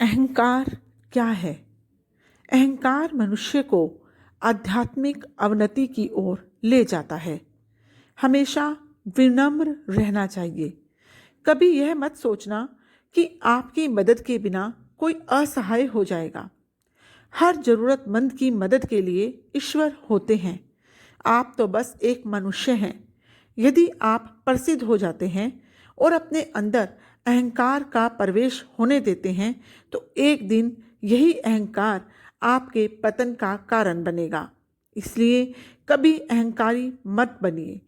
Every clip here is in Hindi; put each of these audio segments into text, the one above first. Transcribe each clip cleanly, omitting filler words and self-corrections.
अहंकार क्या है? अहंकार मनुष्य को आध्यात्मिक अवनति की ओर ले जाता है। हमेशा विनम्र रहना चाहिए। कभी यह मत सोचना कि आपकी मदद के बिना कोई असहाय हो जाएगा। हर जरूरतमंद की मदद के लिए ईश्वर होते हैं। आप तो बस एक मनुष्य हैं। यदि आप प्रसिद्ध हो जाते हैं और अपने अंदर अहंकार का प्रवेश होने देते हैं तो एक दिन यही अहंकार आपके पतन का कारण बनेगा। इसलिए कभी अहंकारी मत बनिए।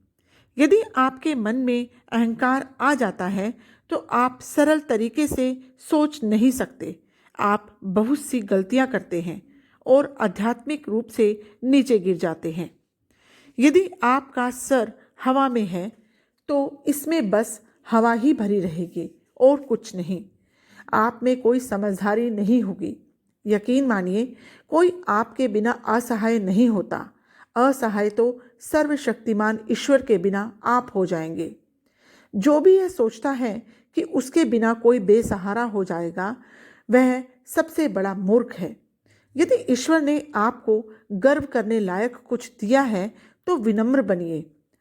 यदि आपके मन में अहंकार आ जाता है तो आप सरल तरीके से सोच नहीं सकते। आप बहुत सी गलतियां करते हैं और आध्यात्मिक रूप से नीचे गिर जाते हैं। यदि आपका सर हवा में है तो इसमें बस हवा ही भरी रहेगी और कुछ नहीं। आप में कोई समझदारी नहीं होगी। यकीन मानिए, कोई आपके बिना असहाय नहीं होता। असहाय तो सर्वशक्तिमान ईश्वर के बिना आप हो जाएंगे। जो भी यह सोचता है कि उसके बिना कोई बेसहारा हो जाएगा, वह सबसे बड़ा मूर्ख है। यदि ईश्वर ने आपको गर्व करने लायक कुछ दिया है तो विनम्र बनिए,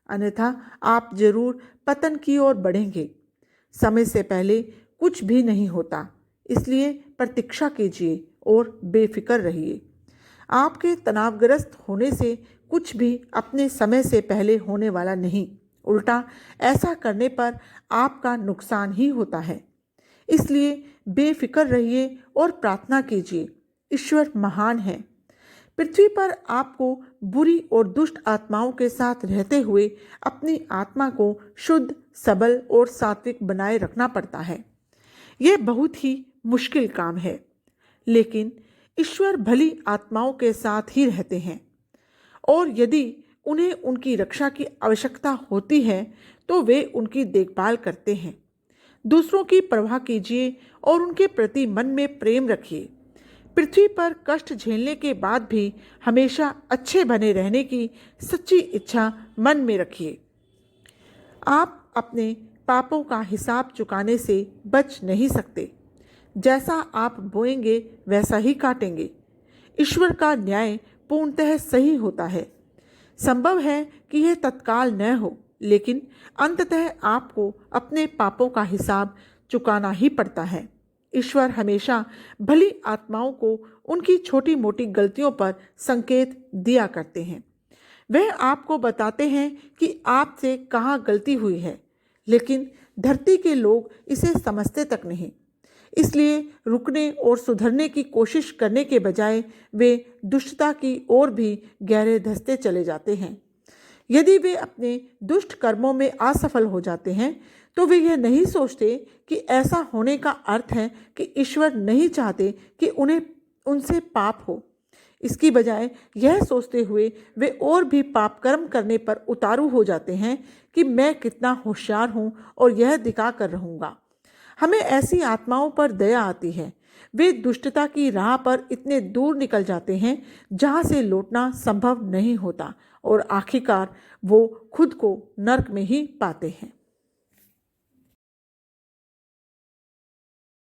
अन्यथा आप जरूर पतन की ओर बढ़ेंगे। समय से पहले कुछ भी नहीं होता, इसलिए प्रतीक्षा कीजिए और बेफिक्र रहिए। आपके तनावग्रस्त होने से कुछ भी अपने समय से पहले होने वाला नहीं, उल्टा ऐसा करने पर आपका नुकसान ही होता है। इसलिए बेफिक्र रहिए और प्रार्थना कीजिए। ईश्वर महान है। पृथ्वी पर आपको बुरी और दुष्ट आत्माओं के साथ रहते हुए अपनी आत्मा को शुद्ध, सबल और सात्विक बनाए रखना पड़ता है। यह बहुत ही मुश्किल काम है, लेकिन ईश्वर भली आत्माओं के साथ ही रहते हैं और यदि उन्हें उनकी रक्षा की आवश्यकता होती है तो वे उनकी देखभाल करते हैं। दूसरों की परवाह कीजिए और उनके प्रति मन में प्रेम रखिए। पृथ्वी पर कष्ट झेलने के बाद भी हमेशा अच्छे बने रहने की सच्ची इच्छा मन में रखिए। आप अपने पापों का हिसाब चुकाने से बच नहीं सकते। जैसा आप बोएंगे वैसा ही काटेंगे। ईश्वर का न्याय पूर्णतः सही होता है। संभव है कि यह तत्काल न हो, लेकिन अंततः आपको अपने पापों का हिसाब चुकाना ही पड़ता है। ईश्वर हमेशा भली आत्माओं को उनकी छोटी मोटी गलतियों पर संकेत दिया करते हैं। वह आपको बताते हैं कि आपसे कहाँ गलती हुई है, लेकिन धरती के लोग इसे समझते तक नहीं। इसलिए रुकने और सुधरने की कोशिश करने के बजाय वे दुष्टता की ओर भी गहरे धंसते चले जाते हैं। यदि वे अपने दुष्ट कर्मों में असफल हो जाते हैं तो वे यह नहीं सोचते कि ऐसा होने का अर्थ है कि ईश्वर नहीं चाहते कि उन्हें उनसे पाप हो। इसकी बजाय यह सोचते हुए वे और भी पाप कर्म करने पर उतारू हो जाते हैं कि मैं कितना होशियार हूँ और यह दिखा कर रहूँगा। हमें ऐसी आत्माओं पर दया आती है। वे दुष्टता की राह पर इतने दूर निकल जाते हैं जहाँ से लौटना संभव नहीं होता और आखिरकार वो खुद को नर्क में ही पाते हैं।